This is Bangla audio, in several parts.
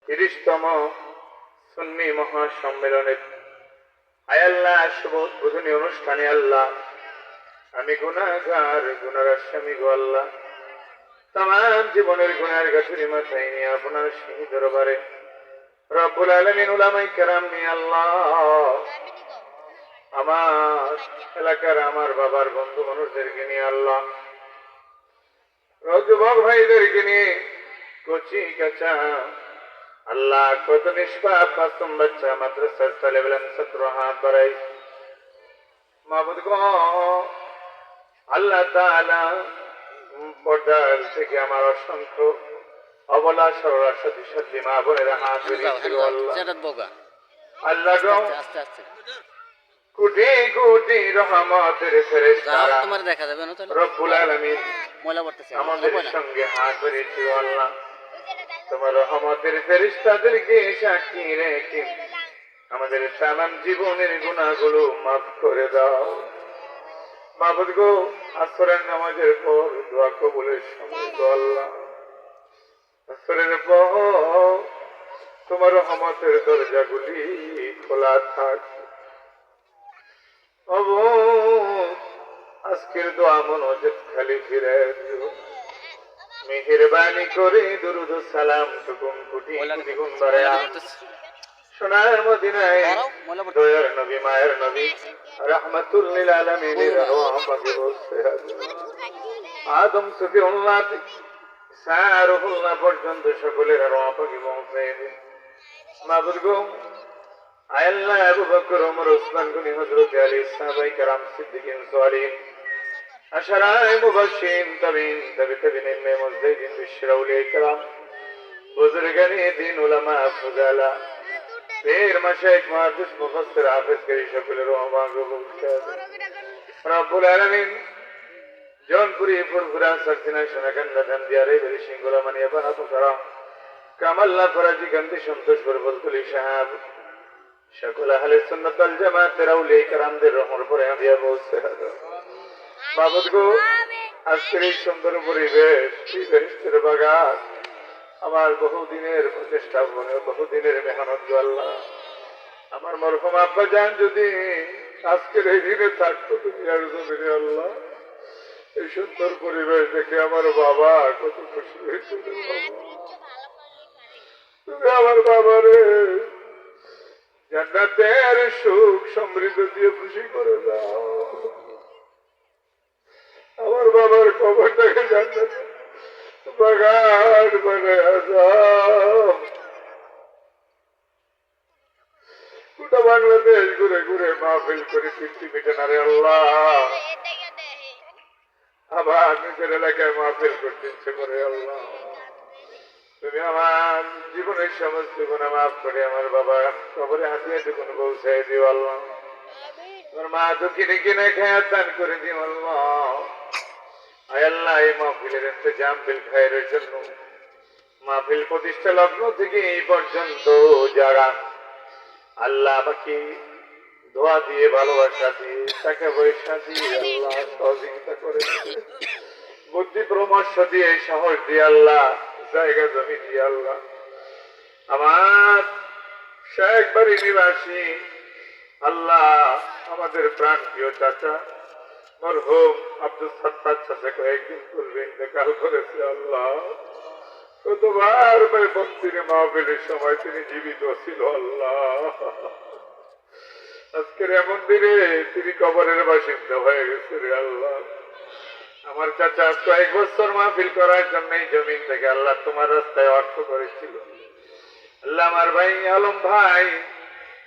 30তম সুন্নি মহাসম্মেলনের আয়াল্লাহ শুভ উদ্বোধনী অনুষ্ঠানে আল্লাহ আমি গুনাহগার গুনার আসামি গো আল্লাহ তাম জীবনের গুনার গাছুরি মাথায় নিয়ে আপনার সিঁড়ি দরবারে রব্বুল আলামিন উলামায়ে কেরাম নিয়ে আল্লাহ আমার এলাকার আমার বাবার বন্ধু মানুষদেরকে নিয়ে আল্লাহ যুবক ভাইদেরকে নিয়ে কচি কাঁচা আল্লাহ কত নিষ্পাপ মাসুম বাচ্চা মাদ্রাসার তালেবেলান ছাত্র হাত বাড়াই মাবুদ গো আল্লাহ তাআলা পর্দার থেকে আমার অসংখ্য অবলা সরলা সতী সতী মা বোনেরা হাত বেরিয়েছিল আল্লাহ গো কোটি কোটি রহমতের ফেরেশতারা রব্বুল আলামিন আমাদের সঙ্গে হাত বেরিয়েছিল আল্লাহ তোমার রহমতের ফেরেশতাদেরকে সাক্ষী রেখে আমাদের তামাম জীবনের গুনাহগুলো মাফ করে দাও মাবুদ গো আসরের নামাজের পর দোয়া কবুলের সঙ্গে গো আল্লাহ আসরের পর তোমার রহমতের দরজাগুলি খোলা থাক আজকের দোয়া মনোযোগ খালি ফিরে দিও মেহেরবানি করে দুরুদ সালাম টুকুন কোটি কোটি গুণ বাড়ায়া সোনার মদিনায় দয়ার নবী মায়ের নবী রাহমাতুল লিল আলামিনের আরওয়াহ পাকে বসে আদম সফিউল্লাহ সারুল্লাহ পর্যন্ত সকলের আরওয়াহ পাকে পৌঁছে দিন মাবুদ গো আল্লাহ আবু বকর ওমর ওসমান গনি হযরত আলী সাহাবায়ে কেরাম সিদ্দিকিন সালিহিন আশরায়ে মুবাশশিরিন তাবিঈন তাবিঈন মুজতাহিদিন বিশরা আউলিয়া কেরাম বুজুর্গানে দ্বীন উলামা ফুজালা পীর মাশায়েখ মুহাদ্দিস মুফাসসির হাফেজ করি সকলের রহমান রব্বুল আলামিন জৌনপুরি ফুরফুরা সরসিনা সোনাকান্দা ধানদিয়ারে বেরি সিংগুলা মানিয়া বানাতো করা কামাল্লা ফরাজি গান্ধী সন্তোষ বরবলতুলি সাহাব সকল আহলে সুন্নাত ওয়াল জামাতের আউলিয়া কেরামদের রহমর পরে হাদিয়া পৌঁছে দাও মাবুদ গো আজকের এই সুন্দর পরিবেশ এই বেহেশতের বাগান আমার বহুদিনের প্রচেষ্টা বহুদিনের মেহনত গো আল্লাহ আমার মরহুম আব্বা জান যদি আজকের এই দিনে থাকতো দুনিয়ার জমিনে আল্লাহ এই সুন্দর পরিবেশ দেখে আমার বাবা কত খুশি হয়েছিল তুমি আমার বাবারে জান্নাতের সুখ সমৃদ্ধ দিয়ে খুশি করে দাও আমার বাবার কবরটাকে জান্নাতে বাগান বানায়া দাও গোটা বাংলাদেশ ঘুরে ঘুরে মাহফিল করে তৃপ্তি মিটানারে আল্লাহ আবার নিজের এলাকায় মাহফিল করতে ইচ্ছে করে আল্লাহ তুমি আমার জীবনের সমস্ত গুনাহ মাফ করে আমার বাবা কবরে হাতিয়া টুকুন পৌঁছাই দিও আল্লাহ তোমার মা দুঃখিনী কিনে খেয়াল দান করে দিও আল্লাহ আল্লাহ এই মাহফিলের ইন্তজাম বিল খায়ের জন্য মাহফিল প্রতিষ্ঠা লগ্ন থেকে এই পর্যন্ত যারা আল্লাহ আমাকে দোয়া দিয়ে ভালোবাসা দিয়ে টাকা পয়সা দিয়ে আল্লাহ সহযোগিতা করে বুদ্ধি পরামর্শ দিয়ে সাহস দিয়ে আল্লাহ জায়গা জমি দিয়ে আল্লাহ আমার শেখ বাড়ি নিবাসী আল্লাহ আমাদের প্রাণ প্রিয় চাচা মরহুম আব্দুল সত্তার চাচা কয়েকদিন পূর্বে ইন্তেকাল করেছে আল্লাহ কতবার মন্দিরে মাহফিলের সময় তিনি জীবিত ছিল আল্লাহ আজকের এমন দিনে তিনি কবরের বাসিন্দা হয়ে গেছে রে আল্লাহ আমার চাচা কয়েক বছর মাহফিল করার জন্য এই জমিন থেকে আল্লাহ তোমার রাস্তায় অর্থ করেছিল আল্লাহ আমার ভাই আলম ভাই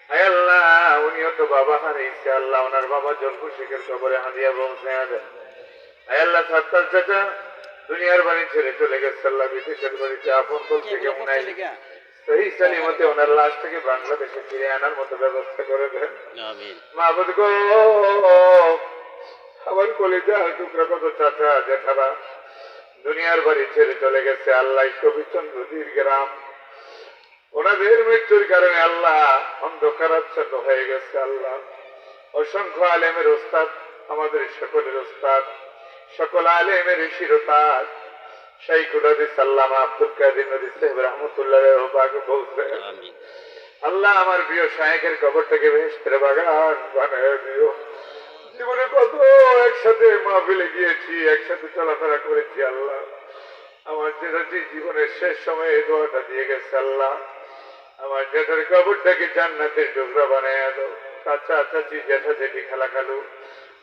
আল্লাহ উনিও তো বাবা হারিয়েছে আল্লাহ ওনার বাবা জলপু শেখের কবরে হাদিয়া পৌঁছে দেন আল্লাহ সত্তার চাচা দুনিয়ার বাড়ি ছেড়ে চলে গেছে আল্লাহ বিদেশের বাড়িতে আপন বলতে কেমন নাই সেই সালিমতে ওনার লাশ থেকে বাংলাদেশে ফিরে আনার মতো ব্যবস্থা করে দেন মাহবুদ গো আমার কলিজা টুকরা কত চাচা জেঠারা দুনিয়ার বাড়ি ছেড়ে চলে গেছে আল্লাহ কবিচন্দ্র গ্রাম ওনাদের মৃত্যুর কারণে আল্লাহ অন্ধকারাচ্ছন্ন হয়ে গেছে আল্লাহ অসংখ্য আলেমের ওস্তাদ আমাদের সকলের ওস্তাদ সকল আলেমের শিরতাজ শাইখুল হাদিস আল্লামা আব্দুল কাদের নদী সাহেব রহমতুল্লাহ পাকে বলছেন, আল্লাহ আমার প্রিয় শায়েখের কবরটাকে বেহেশতের বাগান বানায় দিও। জীবনে কত একসাথে মাহফিলে গিয়েছি, একসাথে চলাফেরা করেছি। আল্লাহ আমার জেঠাটি জীবনের শেষ সময়ে এই দোয়াটা দিয়ে গেছে, আল্লাহ আমার জেঠার কবরটাকে জান্নাতের টুকরা বানায় দাও। চাচা চাচি জেঠা জেঠি খালা খালু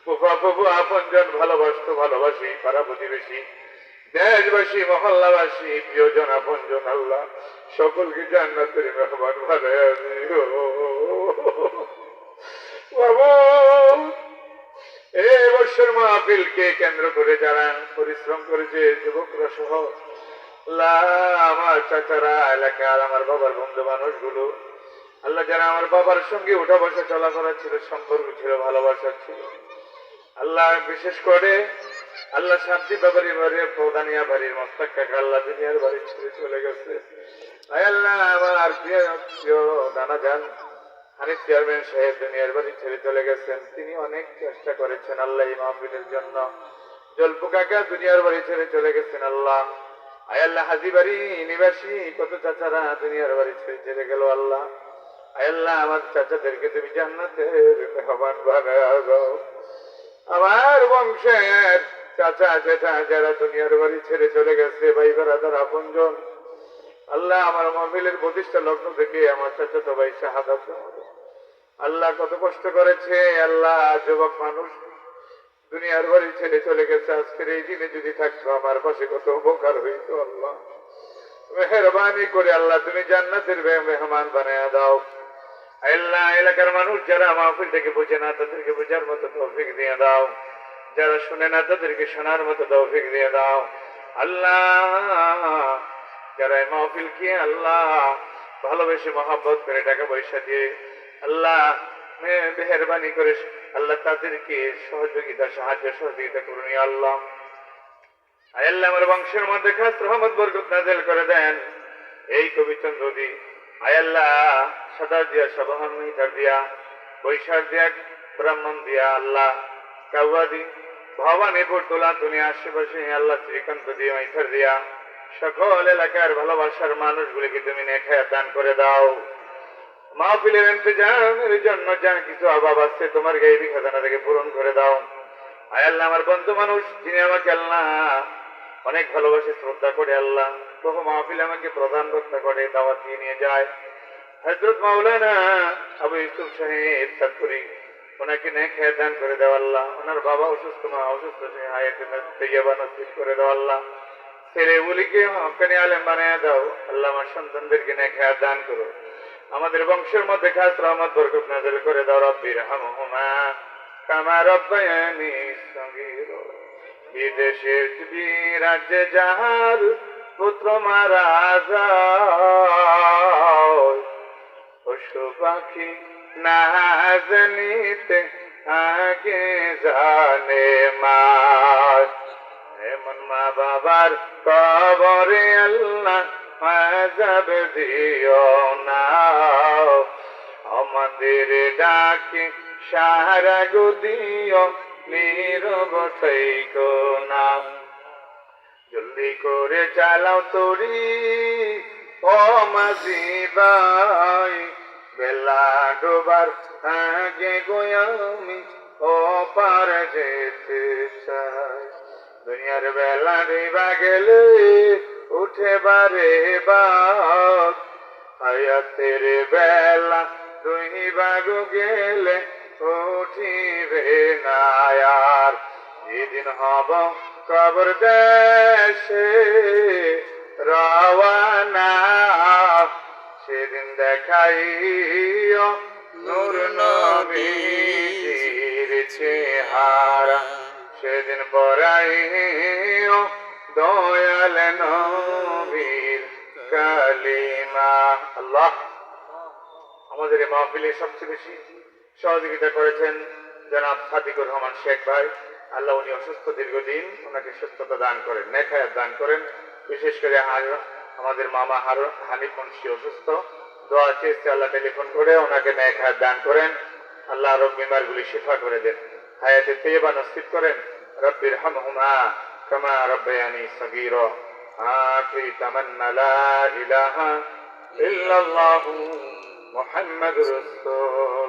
ফুফা ফুফু আপনজন ভালোবাসতো ভালোবাসি, পাড়া প্রতিবেশী দেশবাসী মহল্লাবাসী প্রিয়জন আপনজন আল্লাহ সকলকে জান্নাতের মেহমান বানায় দিও। বাবা এই বছর মাহফিলকে কেন্দ্র করে যারা পরিশ্রম করেছে যুবকরা সহ আল্লাহ আমার চাচারা এলাকার আমার বাবার বন্ধু মানুষগুলো আল্লাহ যারা আমার বাবার সঙ্গে উঠা বসা চলাফেরা ছিল, সম্পর্ক ছিল, ভালোবাসা ছিল, আল্লাহ বিশেষ করে আল্লাহ শান্তি বাবারি বাড়ির প্রধানিয়া বাড়ির মস্তাক কাকা আল্লাহ দুনিয়ার বাড়ি ছেড়ে চলে গেছে। আল্লাহ আমার প্রিয় প্রিয় নানা যান হানিফ চেয়ারম্যান সাহেব দুনিয়ার বাড়ি ছেড়ে চলে গেছেন। তিনি অনেক চেষ্টা করেছেন আল্লাহ এই মাহফিলের জন্য। জলপু কাকা দুনিয়ার বাড়ি ছেড়ে চলে গেছেন। আল্লাহ আল্লাহ হাজি বাড়ি নিবাসী কত চাচারা দুনিয়ার বাড়ি ছেড়ে চলে গেল। আল্লাহ আল্লাহ আমার চাচাদেরকে তুমি জান্নাতের মেহমান বানায় দাও। আমার বংশের চাচা জেঠা যারা দুনিয়ার বাড়ি ছেড়ে চলে গেছে, ভাই বেড়াদার আপনজন আল্লাহ আমার মাহফিলের প্রতিষ্ঠা লগ্ন থেকে আমার চাচাতো ভাই শাহাদাত আল্লাহ কত কষ্ট করেছে। আল্লাহ যুবক মানুষ দুনিয়ার বাড়ি ছেড়ে চলে গেছে, আজকের এই দিনে যদি থাকতো আমার পাশে কত উপকার হইতো। আল্লাহ মেহরবানি করে আল্লাহ তুমি জান্নাতের মেহমান বানায় দাও। আল্লাহ এলাকার মানুষ যারা মাহফিল থেকে বোঝে না তাদেরকে বোঝার মতো তৌফিক দিয়ে দাও, যারা শুনে না তাদেরকে শোনার মতো তৌফিক দিয়ে দাও। আল্লাহ যারা এই মাহফিলকে আল্লাহ ভালোবেসে মহব্বত করে টাকা পয়সা দিয়ে আল্লাহ মেহরবানি করে আল্লাহ তাদেরকে সহযোগিতা সাহায্য সহযোগিতা করুন। আল্লাহ আল্লাহ আমার বংশের মধ্যে খাস রহমত বরকত নাযিল করে দেন। এই কবিচন নদী আল্লাহ সাদা দিয়া সবহান মিটার দিয়া বৈশাখ দিয়া ব্রাহ্মণ দিয়া আল্লাহ কাউয়াদি ভবানীপুর তোলা দুনিয়া আশেপাশে আল্লাহ শ্রীকান্ত দিয়া মিটার দিয়া সকল এলাকার ভালোবাসার মানুষগুলিকে তুমি নেখায়া দান করে দাও। মাহফিলের ইন্তজামের জন্য যা কিছু অভাব আছে তোমার গাইবী খাজানা থেকে পূরণ করে দাও। আল্লাহ আমার বন্ধু মানুষ যিনি আমাকে আল্লাহ অনেক ভালোবাসে শ্রদ্ধা করে আল্লাহ বহু মাহফিল আমাকে প্রধান বক্তা করে দাওয়াত দিয়ে নিয়ে যায় হযরত মাওলানা আবু ইউসুফ সাহেব চাঁদপুরি, ওনাকে নেখায়া দান করে দাও আল্লাহ। ওনার বাবা অসুস্থ, মা অসুস্থ, হায়াতে তৈয়বা নসিব করে দাও আল্লাহ। ছেলেগুলিকে হক্কানি আলেম বানায় দাও আল্লাহ। আমার সন্তানদেরকে নেখায়া দান করো। আমাদের বংশের মধ্যে খাস রহমত বরকত নাযিল করে দাও। রব্বির হামহুমা কামা রব্বায়ানি সগীরা। বিদেশের রাজ্যে যাহার পুত্র মারা যায়, পশু পাখি না জানিতে আগে জানে মা। এমন মা বাবার কবরে আল্লাহ আযাব দিও না। আমাদের ডাকে সারা গো দিও, নীরব থেকো না। জলদি করে চালাও তরি ও মাঝি ভাই, বেলা ডোবার আগে গো আমি ও পার যেতে চাই। দুনিয়ার বেলা ডুবা গেলে উঠে বারে বাগ, হায়াতের বেলা ডুবা গেলে উঠিবে না আর। যেদিন হব কবর দেশে রওয়ানা, সেদিন দেখাইও নূর নবীর চেহারা। সেদিন পরাইও দয়াল নবীর কালিমা। আল্লাহ আমাদের এই মাহফিলে সবচেয়ে বেশি সহযোগিতা করেছেন জনাব সাদিকুর রহমান শেখ ভাই। আল্লাহ উনি অসুস্থ দীর্ঘদিন, ওনাকে সুস্থতা দান করেন, নেখায়াত দান করেন। বিশেষ করে আমাদের মামা হানিফ মুন্সি অসুস্থ, দোয়া চেয়েছে আল্লাহ টেলিফোন করে ওনাকে নেখায়াত দান করেন। আল্লাহ রোগ বিমারগুলি শিফা করে দেন, হায়াতে তৈয়বা নসিব করেন। রব্বির হামহুমা কামা রব্বায়ানি সগীরা। আখরি তামান্না লা ইলাহা ইল্লাল্লাহু মুহাম্মাদুর রাসূল